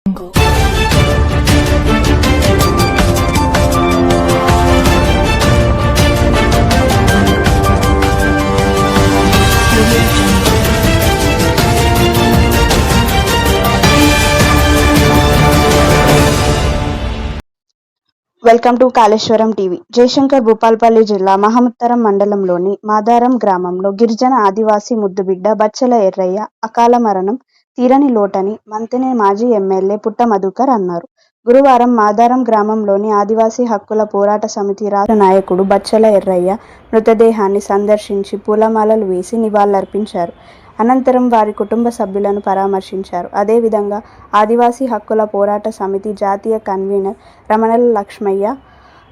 Welcome to Kaleshwaram TV. Jayashankar Bhupalpally జిల్లా మహముత్తరం మండలంలోని మాదారం గ్రామంలో గిరిజన ఆదివాసీ ముద్దుబిడ్డ బచ్చల ఎర్రయ్య అకాల మరణం తీరని లోటని మంతెన మాజీ ఎమ్మెల్యే పుట్ట మధుకర్ అన్నారు. గురువారం మాదారం గ్రామంలోని ఆదివాసీ హక్కుల పోరాట సమితి రాష్ట్ర నాయకుడు బచ్చల ఎర్రయ్య మృతదేహాన్ని సందర్శించి పూలమాలలు వేసి నివాళులర్పించారు. అనంతరం వారి కుటుంబ సభ్యులను పరామర్శించారు. అదేవిధంగా ఆదివాసీ హక్కుల పోరాట సమితి జాతీయ కన్వీనర్ రమణల లక్ష్మయ్య,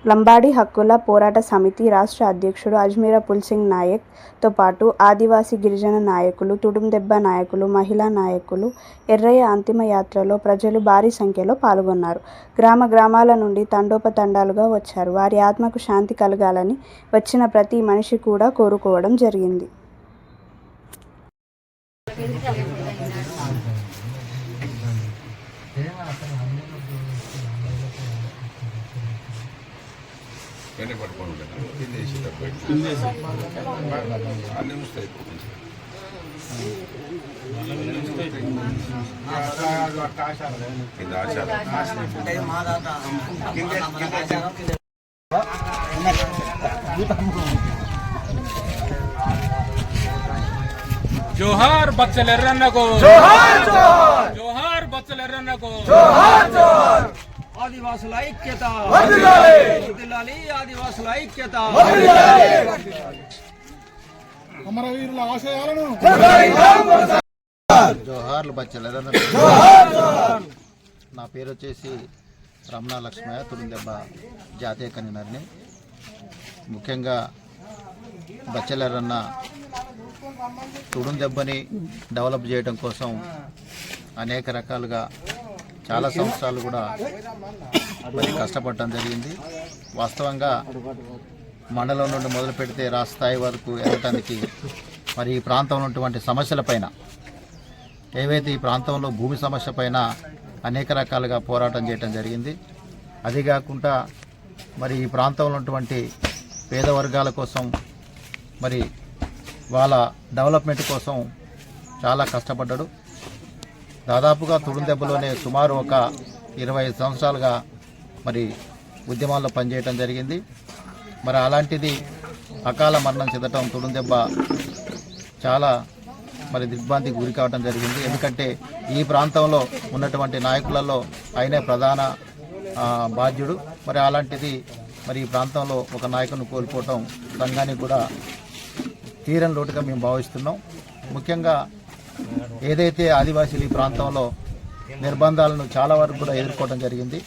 లంబాడి హక్కుల పోరాట సమితి రాష్ట్ర అధ్యక్షుడు అజ్మీరా పుల్సింగ్ నాయక్తో పాటు ఆదివాసీ గిరిజన నాయకులు, తుడుందెబ్బ నాయకులు, మహిళా నాయకులు ఎర్రయ్య అంతిమ యాత్రలో ప్రజలు భారీ సంఖ్యలో పాల్గొన్నారు. గ్రామాల నుండి తండోపతండాలుగా వచ్చారు. వారి ఆత్మకు శాంతి కలగాలని వచ్చిన ప్రతి మనిషి కూడా కోరుకోవడం జరిగింది. జోహార్ బచ్చల ఎర్రన్నకు, జోహార్ జోహార్, జోహార్ బచ్చల ఎర్రన్నకు, జోహార్ జోహార్. ఆదివాసుల ఐక్యత వర్ధిల్లాలి, ఆదివాసుల ఐక్యత వర్ధిల్లాలి. అమరవీరుల ఆశయాలను జోహార్లు బచ్చల ఎర్రన్న. నా పేరు వచ్చేసి రమణ లక్ష్మయ్య, తుడుందెబ్బ జాతీయ కన్వీనర్ని. ముఖ్యంగా బచ్చల ఎర్రన్న తుడుందెబ్బని డెవలప్ చేయడం కోసం అనేక రకాలుగా చాలా సంవత్సరాలు కూడా మరి కష్టపడటం జరిగింది. వాస్తవంగా మండలం నుండి మొదలు పెడితే రాష్ట్ర స్థాయి వరకు ఎదగటానికి మరి ఈ ప్రాంతంలో ఉన్నటువంటి సమస్యలపైన, ఏవైతే ఈ ప్రాంతంలో భూమి సమస్య పైన అనేక రకాలుగా పోరాటం చేయడం జరిగింది. అది కాకుండా మరి ఈ ప్రాంతంలో ఉన్నటువంటి పేద వర్గాల కోసం, మరి వాళ్ళ డెవలప్మెంట్ కోసం చాలా కష్టపడ్డాడు. దాదాపుగా తుడుందెబ్బలోనే సుమారు ఒక 25 సంవత్సరాలుగా మరి ఉద్యమాల్లో పనిచేయటం జరిగింది. మరి అలాంటిది అకాల మరణం చెందటం తుడుందెబ్బ చాలా మరి దిగ్భ్రాంతికి గురి కావడం జరిగింది. ఎందుకంటే ఈ ప్రాంతంలో ఉన్నటువంటి నాయకులలో ఆయనే ప్రధాన బాధ్యుడు. మరి అలాంటిది మరి ఈ ప్రాంతంలో ఒక నాయకుని కోల్పోవటం సంఘానికి కూడా తీరని లోటుగా మేము భావిస్తున్నాం. ముఖ్యంగా ఏదైతే ఆదివాసీలు ఈ ప్రాంతంలో నిర్బంధాలను చాలా వరకు కూడా ఎదుర్కోవడం జరిగింది.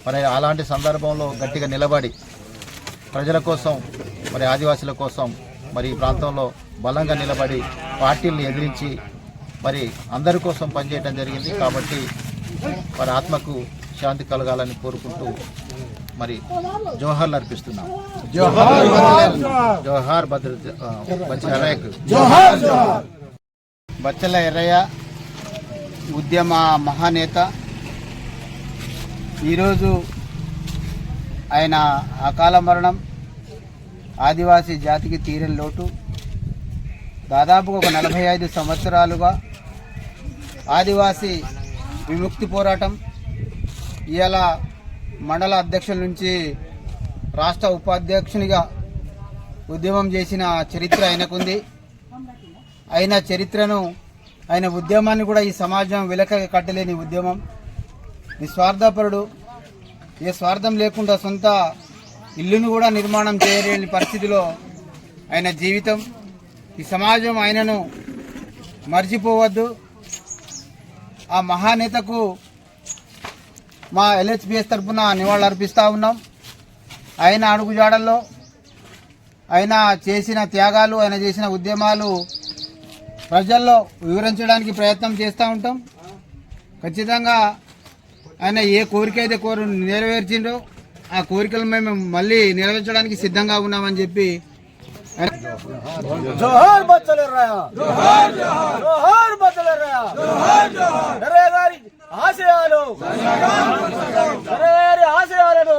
మరి అలాంటి సందర్భంలో గట్టిగా నిలబడి ప్రజల కోసం, మరి ఆదివాసీల కోసం మరి ఈ ప్రాంతంలో బలంగా నిలబడి పార్టీలను ఎదిరించి మరి అందరి కోసం పనిచేయడం జరిగింది. కాబట్టి మరి ఆత్మకు శాంతి కలగాలని కోరుకుంటూ మరి జోహార్లు అర్పిస్తున్నాం. జోహార్ బచ్చల ఎర్రయ్య ఉద్యమ మహానేత. ఈరోజు ఆయన అకాల మరణం ఆదివాసీ జాతికి తీరని లోటు. దాదాపుగా ఒక 45 సంవత్సరాలుగా ఆదివాసీ విముక్తి పోరాటం, ఇవాళ మండల అధ్యక్షుల నుంచి రాష్ట్ర ఉపాధ్యక్షునిగా ఉద్యమం చేసిన చరిత్ర ఆయనకుంది. ఆయన చరిత్రను, ఆయన ఉద్యమాన్ని కూడా ఈ సమాజం వెలక కట్టలేని ఉద్యమం. నిస్వార్థపరుడు, ఏ స్వార్థం లేకుండా సొంత ఇల్లును కూడా నిర్మాణం చేయలేని పరిస్థితిలో ఆయన జీవితం. ఈ సమాజం ఆయనను మర్చిపోవద్దు. ఆ మహానేతకు మా LHBS తరఫున నివాళులు అర్పిస్తూ ఉన్నాం. ఆయన అడుగుజాడల్లో ఆయన చేసిన త్యాగాలు, ఆయన చేసిన ఉద్యమాలు ప్రజల్లో వివరించడానికి ప్రయత్నం చేస్తూ ఉంటాం. ఖచ్చితంగా ఆయన ఏ కోరిక అయితే నెరవేర్చిండో ఆ కోరికలు మేము మళ్ళీ నెరవేర్చడానికి సిద్ధంగా ఉన్నామని చెప్పి జోహార్ బచ్చల ఎర్రయ్య, జోహార్ జోహార్, జోహార్ బచ్చల ఎర్రయ్య, జోహార్ జోహార్, ఎర్రయ్య గారి ఆశయాలు నెరవేరే ఆశయాలను